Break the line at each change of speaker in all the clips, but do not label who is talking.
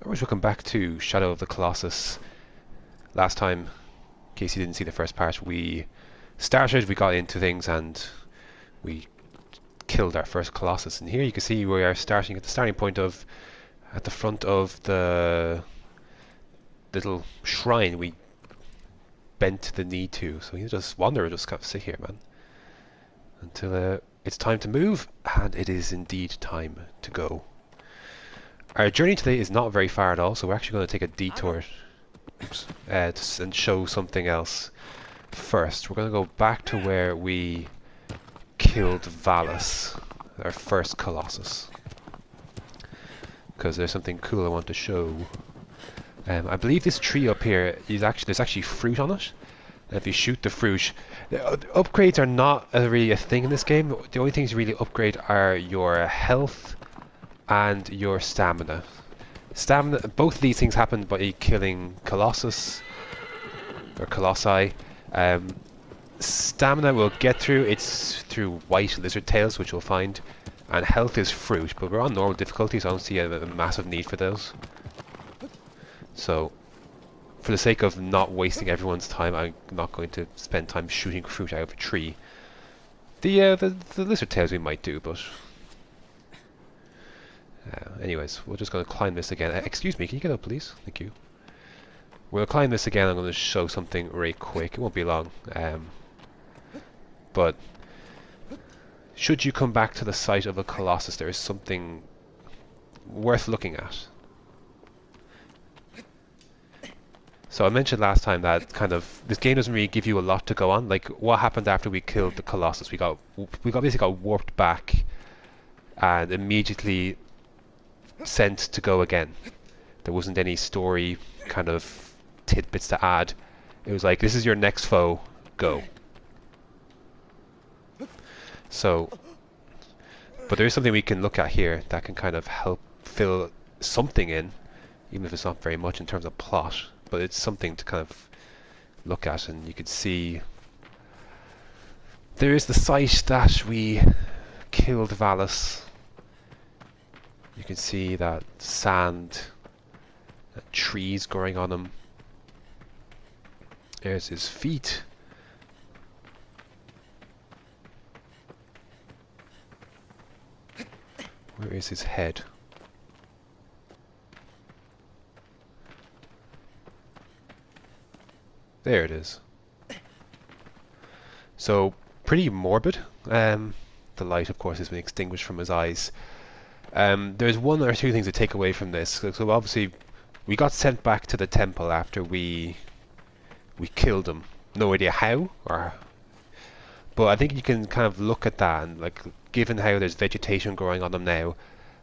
Alright, welcome back to Shadow of the Colossus. Last time, in case you didn't see the first part, we got into things and we killed our first Colossus. And here you can see we are starting at the starting point of, at the front of the little shrine we bent the knee to. So you just wander, just kind of sit here, man, until it's time to move, and it is indeed time to go. Our journey today is not very far at all, so we're actually going to take a detour and show something else. First, we're going to go back to where we killed Valus, our first Colossus, because there's something cool I want to show. I believe this tree up here is there's actually fruit on it. And if you shoot the fruit, upgrades are not really a thing in this game. The only things you really upgrade are your health and your stamina. Both of these things happen by killing Colossus or Colossi. Stamina we'll get through. It's through white lizard tails, which we'll find, and health is fruit. But we're on normal difficulty, so I don't see a massive need for those. So, for the sake of not wasting everyone's time, I'm not going to spend time shooting fruit out of a tree. The lizard tails we might do, but anyways, we're just going to climb this again. Excuse me, can you get up, please? Thank you. We'll climb this again. I'm going to show something really quick. It won't be long. But should you come back to the site of a Colossus, there is something worth looking at. So I mentioned last time that this game doesn't really give you a lot to go on. Like, what happened after we killed the Colossus? We basically got warped back and immediately sent to go again. There wasn't any story kind of tidbits to add. It was like, this is your next foe, go. So, but there is something we can look at here that can kind of help fill something in, even if it's not very much in terms of plot, but it's something to kind of look at. And you can see there is the site that we killed Valus. You can see that sand, trees growing on him. There's his feet. Where is his head? There it is. So, pretty morbid. The light, of course, has been extinguished from his eyes. There's one or two things to take away from this. So obviously, we got sent back to the temple after we killed him. No idea how, but I think you can kind of look at that and, like, given how there's vegetation growing on them now,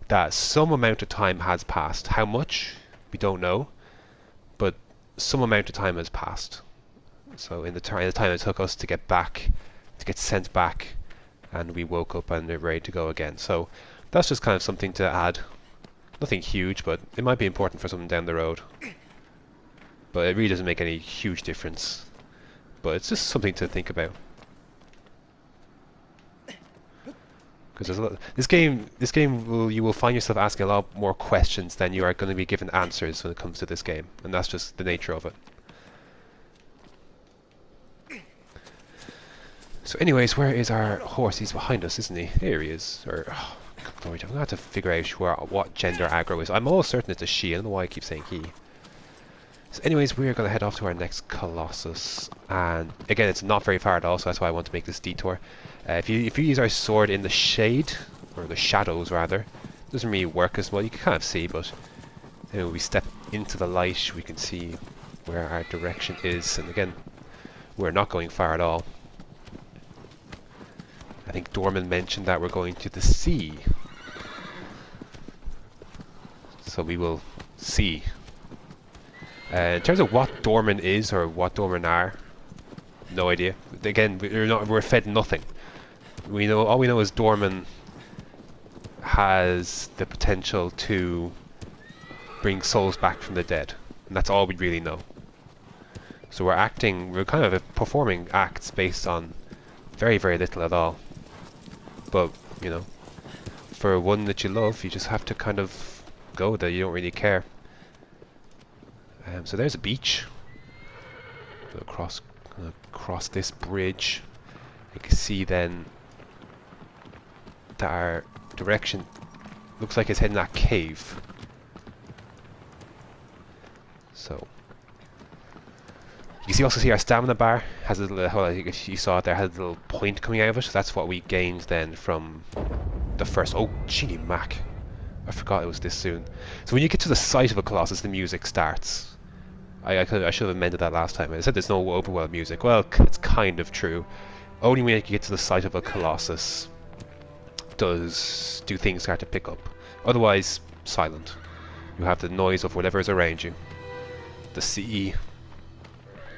that some amount of time has passed. How much? We don't know, but some amount of time has passed. So in the time it took us to get sent back, and we woke up and we're ready to go again. So that's just kind of something to add. Nothing huge, but it might be important for something down the road. But it really doesn't make any huge difference. But it's just something to think about. Because there's a lot. This game you will find yourself asking a lot more questions than you are going to be given answers when it comes to this game, and that's just the nature of it. So, anyways, where is our horse? He's behind us, isn't he? There he is. Or, oh, God, I'm going to have to figure out what gender aggro is. I'm almost certain it's a she. I don't know why I keep saying he. So anyways, we're going to head off to our next Colossus, and again, it's not very far at all, so that's why I want to make this detour. If you use our sword in the shade, or the shadows rather, it doesn't really work as well. You can kind of see, but when we step into the light, we can see where our direction is, and again, we're not going far at all. I think Dorman mentioned that we're going to the sea, so we will see. In terms of what Dorman is or what Dorman are, no idea. Again, we're fed nothing. All we know is Dorman has the potential to bring souls back from the dead, and that's all we really know. So we're kind of performing acts based on very, very little at all. But, you know, for one that you love, you just have to kind of go there. You don't really care. So there's a beach. Across this bridge. You can see then that our direction looks like it's heading that cave. So you can also see our stamina bar has a little, well, you saw it there, has a little point coming out of it. So that's what we gained then from the first. Oh, gee, Mac! I forgot it was this soon. So when you get to the site of a Colossus, the music starts. I should have amended that last time. I said there's no overworld music. Well, it's kind of true. Only when you get to the site of a Colossus do things start to pick up. Otherwise, silent. You have the noise of whatever is around you. The sea,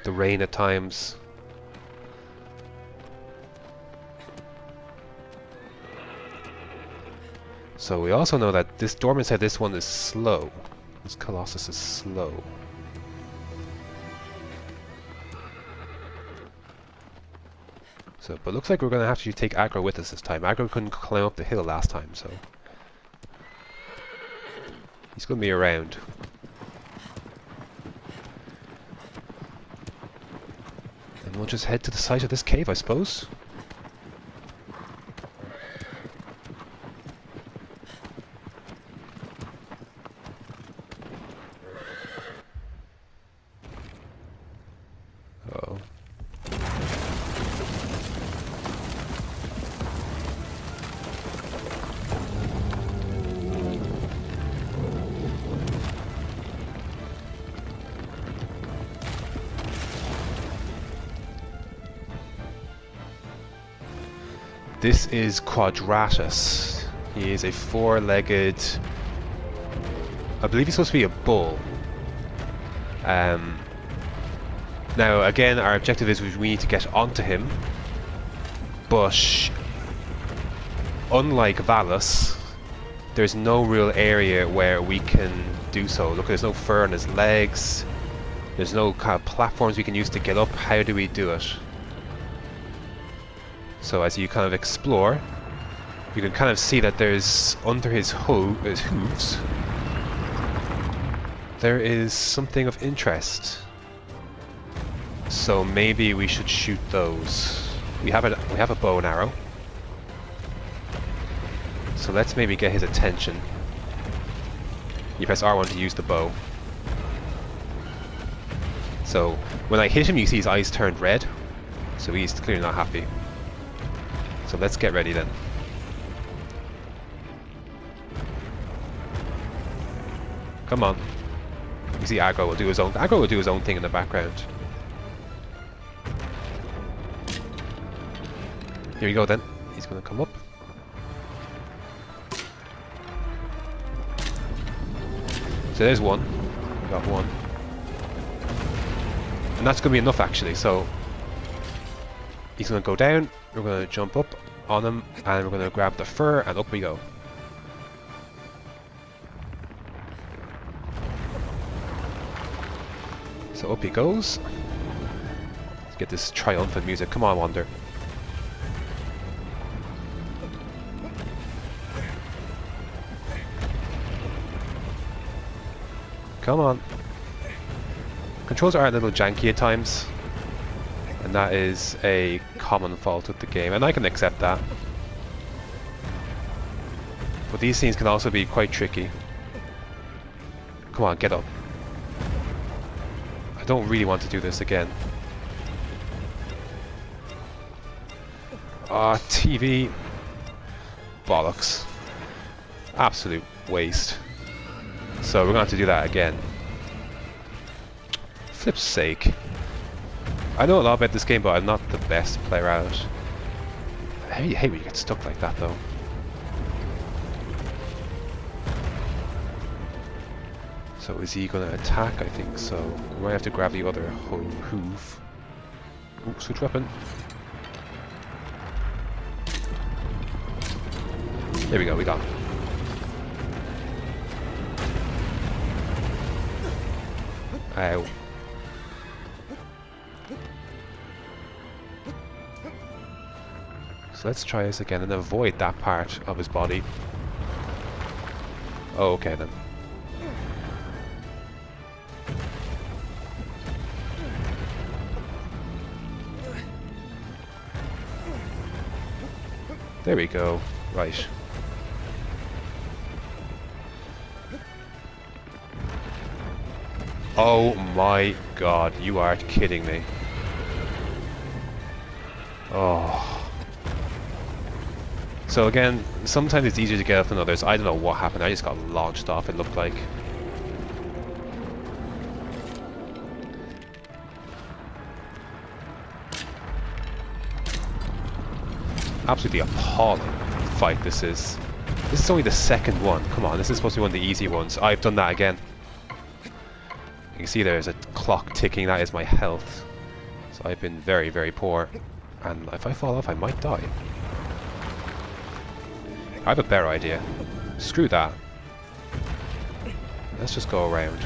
the rain at times. So we also know that this Dorman said this one is slow. This Colossus is slow. So, but looks like we're going to have to take Aggro with us this time. Aggro couldn't climb up the hill last time, so he's going to be around. And we'll just head to the site of this cave, I suppose. Uh-oh. This is Quadratus. He is a four-legged... I believe he's supposed to be a bull. Now, again, our objective is we need to get onto him. But unlike Valus, there's no real area where we can do so. Look, there's no fur on his legs. There's no kind of platforms we can use to get up. How do we do it? So as you kind of explore, you can kind of see that there's, under his hooves, there is something of interest. So maybe we should shoot those. We have a bow and arrow. So let's maybe get his attention. You press R1 to use the bow. So when I hit him, you see his eyes turned red. So he's clearly not happy. So let's get ready then. Come on. You see Aggro will do his own thing in the background. Here we go then. He's gonna come up. So there's one. We got one. And that's gonna be enough actually, so he's gonna go down, we're gonna jump up on him, and we're gonna grab the fur, and up we go. So up he goes. Let's get this triumphant music. Come on, Wander. Come on. Controls are a little janky at times, and that is a common fault with the game, and I can accept that. But these scenes can also be quite tricky. Come on, get up. I don't really want to do this again. Ah, TV. Bollocks. Absolute waste. So we're going to have to do that again. Flip's sake. I know a lot about this game, but I'm not the best player at it. I hate when you get stuck like that, though. So is he going to attack? I think so. We might have to grab the other hoof. Ooh, switch weapon. There we go, we got him. Ow. So let's try this again and avoid that part of his body. Oh, okay then. There we go. Right. Oh my god, you are kidding me. Oh. So again, sometimes it's easier to get up than others. I don't know what happened. I just got launched off, it looked like. Absolutely appalling fight this is. This is only the second one. Come on, this is supposed to be one of the easy ones. I've done that again. You can see there's a clock ticking. That is my health. So I've been very, very poor. And if I fall off, I might die. I have a better idea. Screw that. Let's just go around.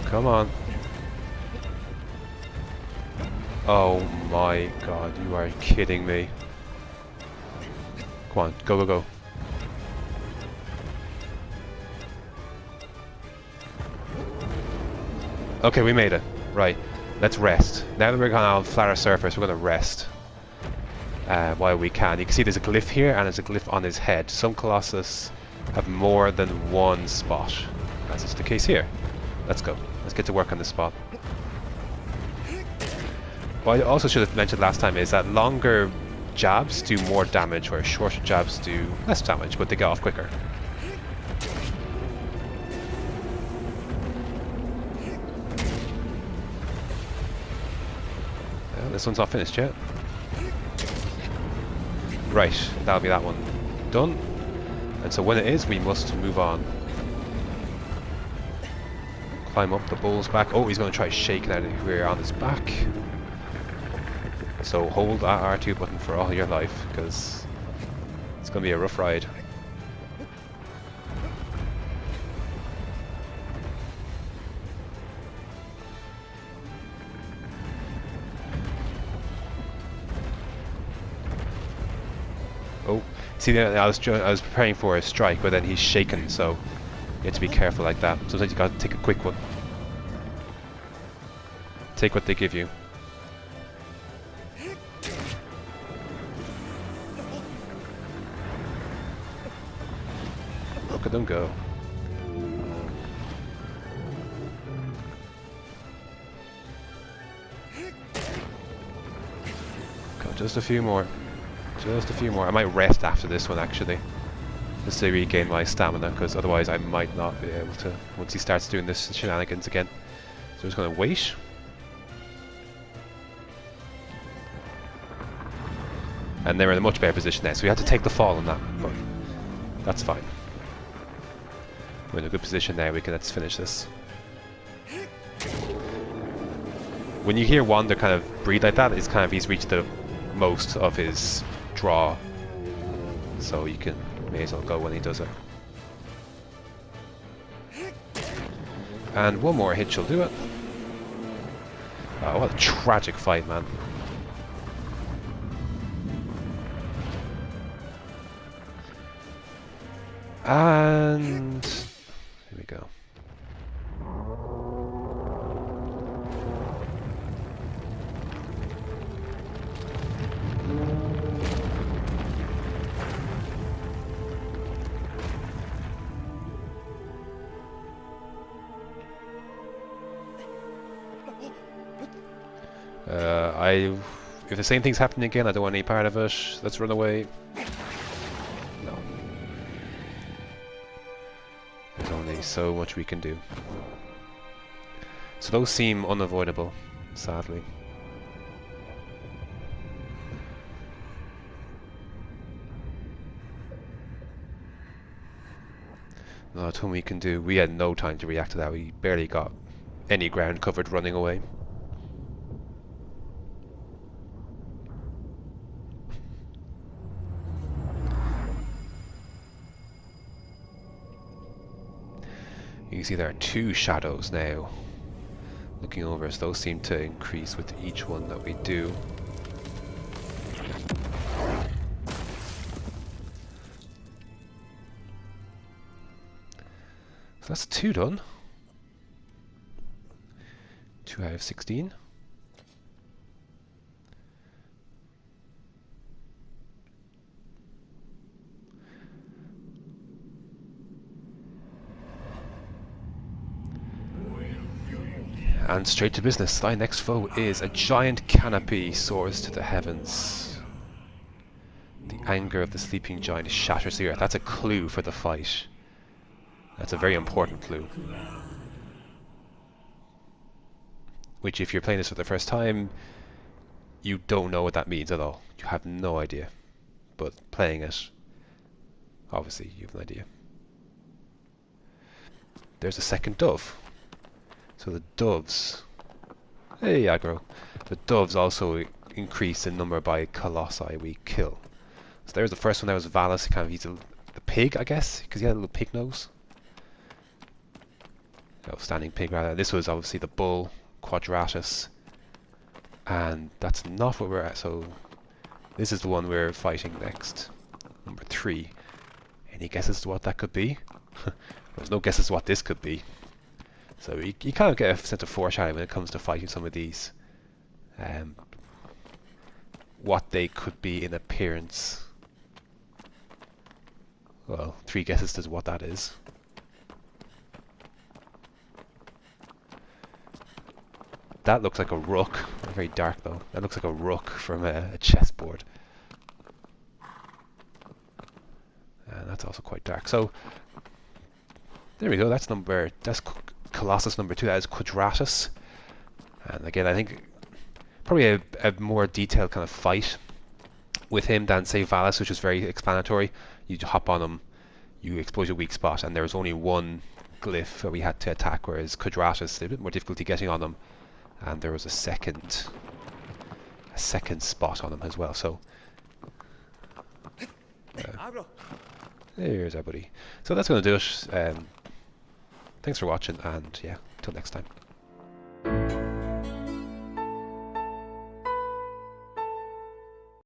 Come on. Oh my god, you are kidding me. Come on, go, go, go. Okay, we made it. Right, let's rest. Now that we're on a flatter surface, we're going to rest. While we can. You can see there's a glyph here and there's a glyph on his head. Some Colossus have more than one spot. As is the case here. Let's go. Let's get to work on this spot. What I also should have mentioned last time is that longer jabs do more damage, whereas shorter jabs do less damage, but they get off quicker. Well, this one's not finished yet. Right, that'll be that one done. And so when it is, we must move on. Climb up the bull's back. Oh, he's going to try shaking out of here on his back. So hold that R2 button for all your life, because it's going to be a rough ride. Oh, see, I was preparing for a strike, but then he's shaken, so you have to be careful like that. Sometimes you got to take a quick one. Take what they give you. Look at them go. God, just a few more. Just a few more. I might rest after this one actually, just to regain my stamina, because otherwise I might not be able to once he starts doing this shenanigans again. So I'm just going to wait. And they're in a much better position now, so we had to take the fall on that, but that's fine. We're in a good position now, let's finish this. When you hear Wander kind of breathe like that, it's kind of he's reached the most of his draw. So you may as well go when he does it. And one more hit shall do it. Oh, what a tragic fight, man. And here we go. If the same thing's happening again, I don't want any part of it. Let's run away. No. There's only so much we can do. So those seem unavoidable, sadly. Nothing we can do. We had no time to react to that. We barely got any ground covered running away. You can see there are two shadows now looking over us. Those seem to increase with each one that we do. So that's 2 done. 2 out of 16. And straight to business. Thy next foe is a giant canopy soars to the heavens. The anger of the sleeping giant shatters the earth. That's a clue for the fight. That's a very important clue. Which, if you're playing this for the first time, you don't know what that means at all. You have no idea. But playing it, obviously, you have an idea. There's a second dove. So the doves... Hey, aggro. The doves also increase in number by colossi we kill. So there's the first one. That was Valus. Kind of, he's the pig, I guess, because he had a little pig nose. Standing pig, rather. This was obviously the bull, Quadratus. And that's not what we're at, so... This is the one we're fighting next. Number 3. Any guesses to what that could be? There's no guesses to what this could be. So you kind of get a sense of foreshadowing when it comes to fighting some of these. What they could be in appearance. Well, 3 guesses to what that is. That looks like a rook. Very dark though. That looks like a rook from a chessboard. And that's also quite dark. So there we go. That's Colossus number 2. That is Quadratus. And again, I think probably a more detailed kind of fight with him than say Valus, which was very explanatory. You hop on him, you expose your weak spot, and there was only one glyph that we had to attack, whereas Quadratus, a bit more difficulty getting on him, and there was a second spot on him as well. So there's our buddy. So that's going to do it. Thanks for watching, and yeah, till next time.